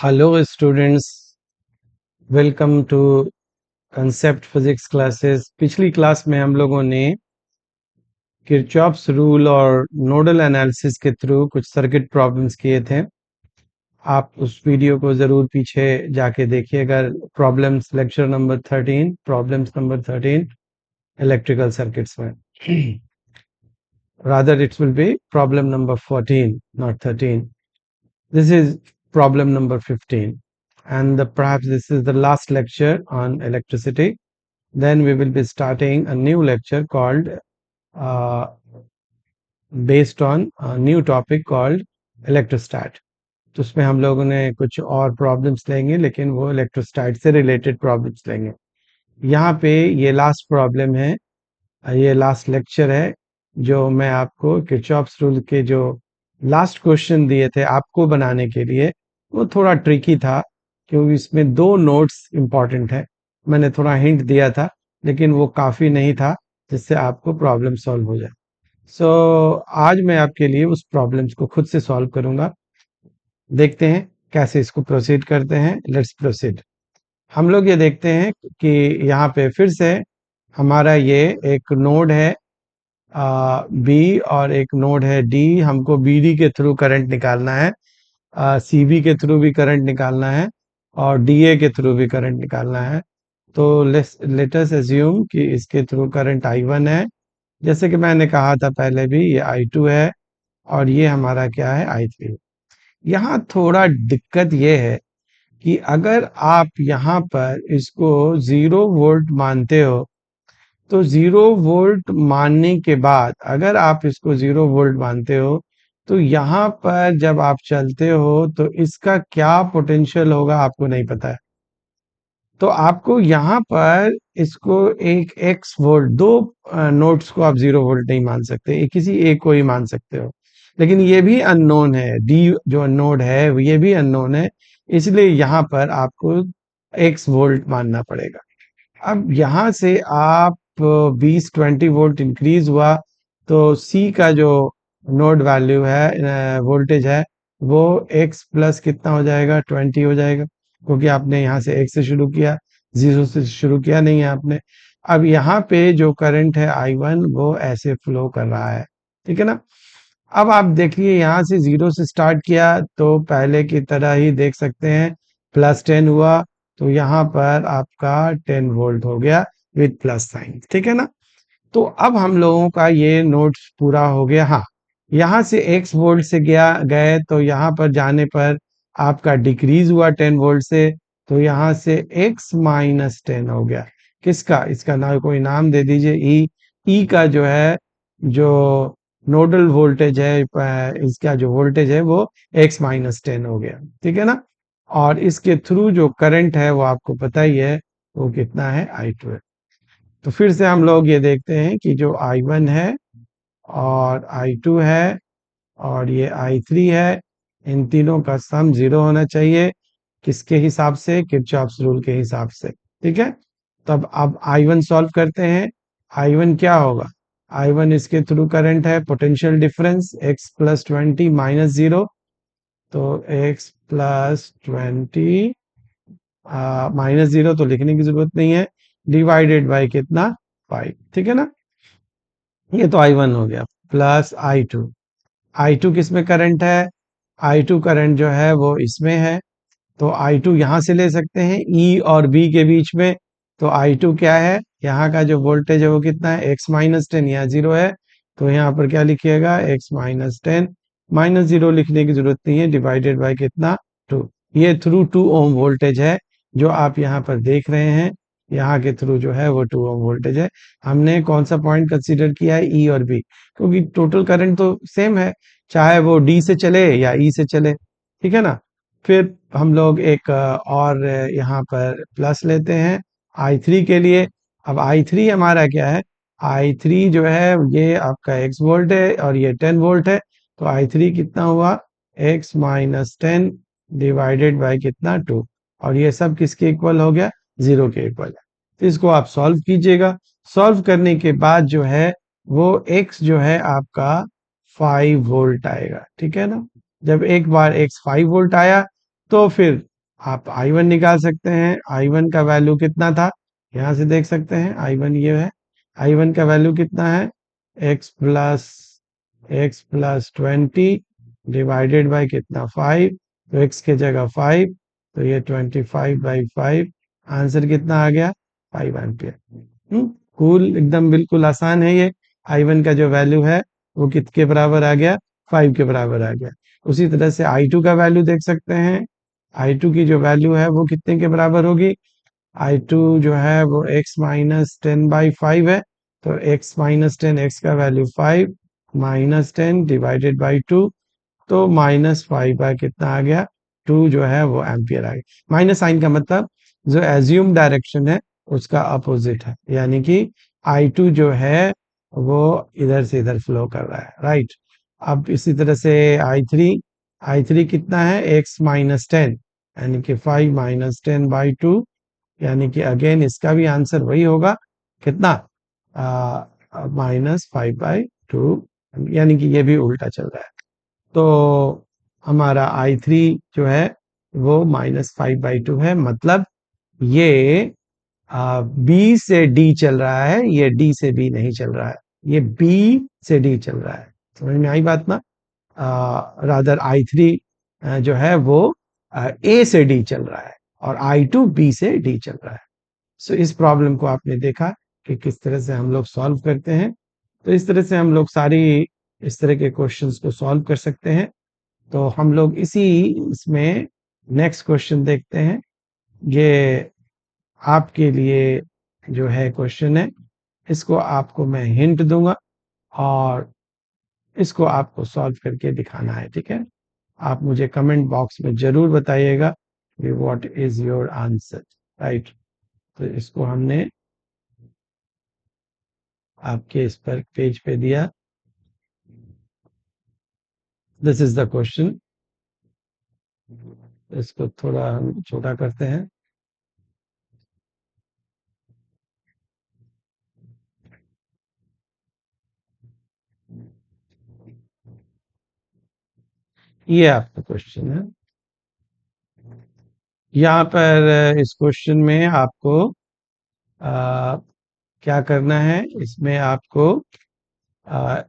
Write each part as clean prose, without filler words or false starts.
Hello students, welcome to concept physics classes. पिछली class में हम लोगों ने किरचॉफ्स रूल और नोडल एनालिसिस के थ्रू कुछ सर्किट प्रॉब्लम्स किए थे। आप उस वीडियो को ज़रूर पीछे जाके देखिएगा। प्रॉब्लम्स नंबर 13 इलेक्ट्रिकल सर्किट्स में। rather it will be problem number 14, not 13. This is problem number 15, and perhaps this is the last lecture on electricity. Then we will be starting a new lecture called uh, based on a new topic called electrostat. तो उसमें हम लोगों ने कुछ और problems लेंगे, लेकिन वो इलेक्ट्रोस्टैट से रिलेटेड प्रॉब्लम्स लेंगे। यहाँ पे ये लास्ट प्रॉब्लम है, ये लास्ट लेक्चर है जो मैं आपको किरचॉफ्स रूल के जो लास्ट क्वेश्चन दिए थे आपको बनाने के लिए, वो थोड़ा ट्रिकी था क्योंकि इसमें दो नोट्स इम्पॉर्टेंट है। मैंने थोड़ा हिंट दिया था, लेकिन वो काफ़ी नहीं था जिससे आपको प्रॉब्लम सॉल्व हो जाए। सो आज मैं आपके लिए उस प्रॉब्लम्स को खुद से सॉल्व करूंगा। देखते हैं कैसे इसको प्रोसीड करते हैं। Let's proceed. हम लोग ये देखते हैं कि यहाँ पे फिर से हमारा ये एक नोड है बी और एक नोड है डी। हमको बी डी के थ्रू करंट निकालना है, सी बी के थ्रू भी करंट निकालना है और डी ए के थ्रू भी करंट निकालना है। तो लेट अस अज्यूम कि इसके थ्रू करंट आई वन है, जैसे कि मैंने कहा था पहले भी, ये आई टू है और ये हमारा क्या है, आई थ्री। यहाँ थोड़ा दिक्कत ये है कि अगर आप यहाँ पर इसको 0 वोल्ट मानते हो, तो 0 वोल्ट मानने के बाद अगर आप इसको 0 वोल्ट मानते हो, तो यहाँ पर जब आप चलते हो तो इसका क्या पोटेंशियल होगा आपको नहीं पता है। तो आपको यहाँ पर इसको एक एक्स वोल्ट, दो नोड्स को आप 0 वोल्ट नहीं मान सकते, किसी एक को ही मान सकते हो। लेकिन ये भी अननोन है, डी जो नोड है ये भी अननोन है, इसलिए यहाँ पर आपको एक्स वोल्ट मानना पड़ेगा। अब यहाँ से आप 20-20 वोल्ट इंक्रीज हुआ तो सी का जो नोड वैल्यू है, वोल्टेज है, वो x प्लस कितना हो जाएगा, 20 हो जाएगा, क्योंकि आपने यहाँ से x से शुरू किया, 0 से शुरू किया नहीं है आपने। अब यहाँ पे जो करंट है I1 वो ऐसे फ्लो कर रहा है, ठीक है ना। अब आप देखिए यहाँ से 0 से स्टार्ट किया तो पहले की तरह ही देख सकते हैं, +10 हुआ तो यहाँ पर आपका 10 वोल्ट हो गया विद प्लस साइन, ठीक है ना। तो अब हम लोगों का ये नोट्स पूरा हो गया। हाँ, यहाँ से x वोल्ट से गए तो यहाँ पर जाने पर आपका डिक्रीज हुआ 10 वोल्ट से, तो यहाँ से x माइनस 10 हो गया। किसका, इसका ना कोई नाम दे दीजिए, ई का जो है, जो नोडल वोल्टेज है, इसका जो वोल्टेज है वो x माइनस 10 हो गया, ठीक है ना। और इसके थ्रू जो करंट है वो आपको पता ही है, वो कितना है, I2 है। तो फिर से हम लोग ये देखते हैं कि जो I1 है और I2 है और ये I3 है, इन तीनों का सम 0 होना चाहिए। किसके हिसाब से, किरचॉफ्स रूल के हिसाब से, ठीक है। तब अब I1 सॉल्व करते हैं। I1 क्या होगा, I1 इसके थ्रू करंट है, potential difference x plus 20 minus 0, तो x प्लस 20 माइनस 0 तो लिखने की जरूरत नहीं है, डिवाइडेड बाय कितना, 5, ठीक है ना। ये तो I1 हो गया, प्लस I2। I2 किस में करंट है, I2 करंट जो है वो इसमें है, तो I2 यहां से ले सकते हैं E और B के बीच में। तो I2 क्या है, यहाँ का जो वोल्टेज है वो कितना है, x माइनस 10, यहाँ 0 है, तो यहाँ पर क्या लिखिएगा, x माइनस 10, माइनस 0 लिखने की जरूरत नहीं है, डिवाइडेड बाय कितना, 2। ये थ्रू 2 ओम वोल्टेज है जो आप यहाँ पर देख रहे हैं, यहाँ के थ्रू जो है वो 2 ओम वोल्टेज है। हमने कौन सा पॉइंट कंसीडर किया है, ई और बी, क्योंकि टोटल करंट तो सेम है, चाहे वो डी से चले या ई से चले, ठीक है ना। फिर हम लोग एक और यहाँ पर प्लस लेते हैं I3 के लिए। अब I3 हमारा क्या है, I3 जो है ये आपका x वोल्ट है और ये 10 वोल्ट है, तो I3 कितना हुआ, x माइनस 10 डिवाइडेड बाय कितना, 2, और ये सब किसके इक्वल हो गया, 0 के इक्वल है। तो इसको आप सॉल्व कीजिएगा। सॉल्व करने के बाद जो है वो x जो है आपका 5 वोल्ट आएगा, ठीक है ना। जब एक बार x 5 वोल्ट आया तो फिर आप I1 निकाल सकते हैं। I1 का वैल्यू कितना था, यहाँ से देख सकते हैं। I1 ये है, I1 का वैल्यू कितना है, x प्लस 20 डिवाइडेड बाई कितना 5, तो x के जगह 5, तो ये 25/5, आंसर कितना आ गया 5 एम्पियर। कूल, एकदम बिल्कुल आसान है ये। I1 का जो वैल्यू है वो कितने बराबर आ गया, 5 के बराबर आ गया। उसी तरह से I2 का वैल्यू देख सकते हैं। I2 की जो वैल्यू है वो कितने के बराबर होगी, I2 जो है वो x-10/5 है, तो x-10, x का वैल्यू 5 -10 डिवाइडेड बाई 2, तो -5 बाय कितना आ गया 2 जो है वो एम्पियर आ गया। माइनस साइन का मतलब जो एज्यूम डायरेक्शन है उसका अपोजिट है, यानी कि I2 जो है वो इधर से इधर फ्लो कर रहा है, राइट। अब इसी तरह से I3 कितना है, x-10 यानी कि 5 -10/2, यानी कि अगेन इसका भी आंसर वही होगा, कितना -5/2, यानी कि ये भी उल्टा चल रहा है। तो हमारा I3 जो है वो -5/2 है, मतलब ये बी से डी चल रहा है, ये डी से बी नहीं चल रहा है, ये बी से डी चल रहा है। समझ में आई बात ना। रादर I3 जो है वो ए से डी चल रहा है और I2 बी से डी चल रहा है। सो इस प्रॉब्लम को आपने देखा कि किस तरह से हम लोग सॉल्व करते हैं। तो इस तरह से हम लोग सारी इस तरह के क्वेश्चंस को सॉल्व कर सकते हैं। तो हम लोग इसी इसमें नेक्स्ट क्वेश्चन देखते हैं। ये आपके लिए जो है क्वेश्चन है, इसको आपको मैं हिंट दूंगा और इसको आपको सॉल्व करके दिखाना है, ठीक है। आप मुझे कमेंट बॉक्स में जरूर बताइएगा कि what is your answer, right. तो इसको हमने आपके इस पर पेज पे दिया। This is the question. इसको थोड़ा हम छोटा करते हैं। ये आपका क्वेश्चन है। यहाँ पर इस क्वेश्चन में आपको आ, क्या करना है, इसमें आपको आ,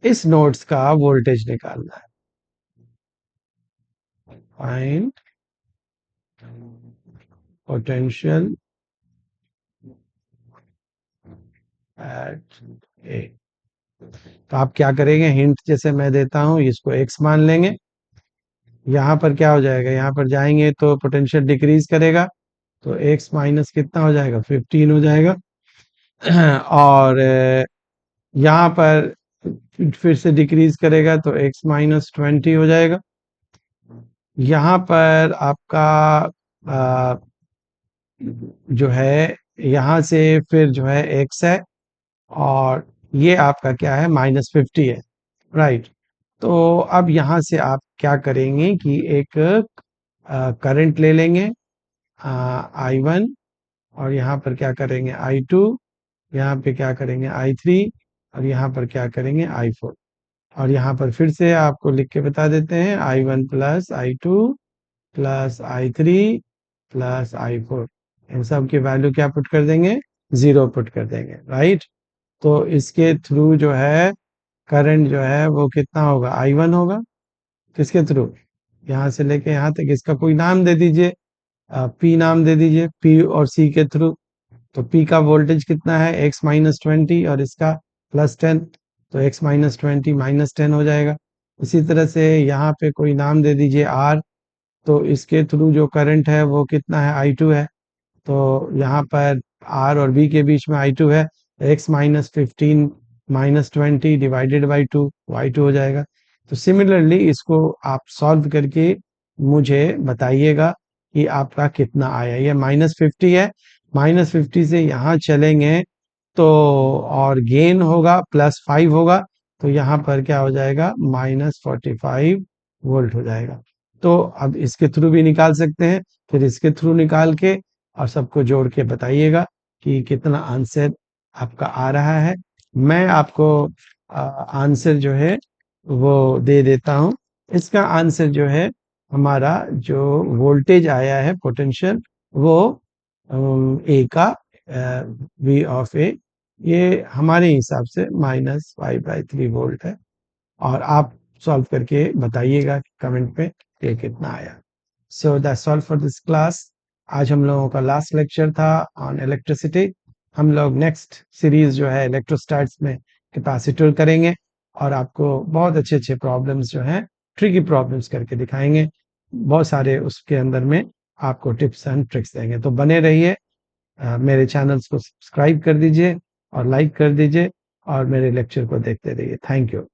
इस नोड्स का वोल्टेज निकालना है। फाइंड पोटेंशियल एट ए। तो आप क्या करेंगे, हिंट जैसे मैं देता हूं, इसको x मान लेंगे। यहाँ पर क्या हो जाएगा, यहाँ पर जाएंगे तो पोटेंशियल डिक्रीज करेगा, तो x माइनस कितना हो जाएगा 15 हो जाएगा। और यहाँ पर फिर से डिक्रीज करेगा तो x-20 हो जाएगा। यहाँ पर आपका आ, जो है यहाँ से फिर जो है x है, और ये आपका क्या है -50 है, राइट। तो अब यहाँ से आप क्या करेंगे कि एक करंट ले लेंगे I1, और यहाँ पर क्या करेंगे I2, यहाँ पे क्या करेंगे I3, और यहाँ पर क्या करेंगे I4। और यहाँ पर फिर से आपको लिख के बता देते हैं I1 plus I2 plus I3 plus I4, इन सब की वैल्यू क्या पुट कर देंगे, 0 पुट कर देंगे, राइट। तो इसके थ्रू जो है करंट जो है वो कितना होगा, I1 होगा। किसके थ्रू, यहाँ से लेके यहाँ तक, इसका कोई नाम दे दीजिए, P नाम दे दीजिए, P और C के थ्रू। तो P का वोल्टेज कितना है x-20 और इसका +10, तो x-20 -10 हो जाएगा। इसी तरह से यहाँ पे कोई नाम दे दीजिए R, तो इसके थ्रू जो करंट है वो कितना है I2 है। तो यहाँ पर R और B के बीच में I2 है, x-15 -20 डिवाइडेड बाई 2, y2 हो जाएगा। तो सिमिलरली इसको आप सॉल्व करके मुझे बताइएगा कि आपका कितना आया। ये -50 है, -50 से यहाँ चलेंगे तो और गेन होगा +5 होगा, तो यहाँ पर क्या हो जाएगा -45 वोल्ट हो जाएगा। तो अब इसके थ्रू भी निकाल सकते हैं, फिर इसके थ्रू निकाल के और सबको जोड़ के बताइएगा कि कितना आंसर आपका आ रहा है। मैं आपको आंसर जो है वो दे देता हूं। इसका आंसर जो है हमारा जो वोल्टेज आया है पोटेंशियल वो ए का वी ऑफ ए ये हमारे हिसाब से -5/3 वोल्ट है। और आप सॉल्व करके बताइएगा कमेंट पे कि कितना आया। So that's all for this class. आज हम लोगों का लास्ट लेक्चर था ऑन इलेक्ट्रिसिटी। हम लोग नेक्स्ट सीरीज जो है इलेक्ट्रोस्टैट्स में कैपेसिटर करेंगे और आपको बहुत अच्छे अच्छे प्रॉब्लम्स जो हैं ट्रिकी प्रॉब्लम्स करके दिखाएंगे। बहुत सारे उसके अंदर में आपको टिप्स एंड ट्रिक्स देंगे। तो बने रहिए, मेरे चैनल्स को सब्सक्राइब कर दीजिए और लाइक कर दीजिए और मेरे लेक्चर को देखते रहिए। Thank you.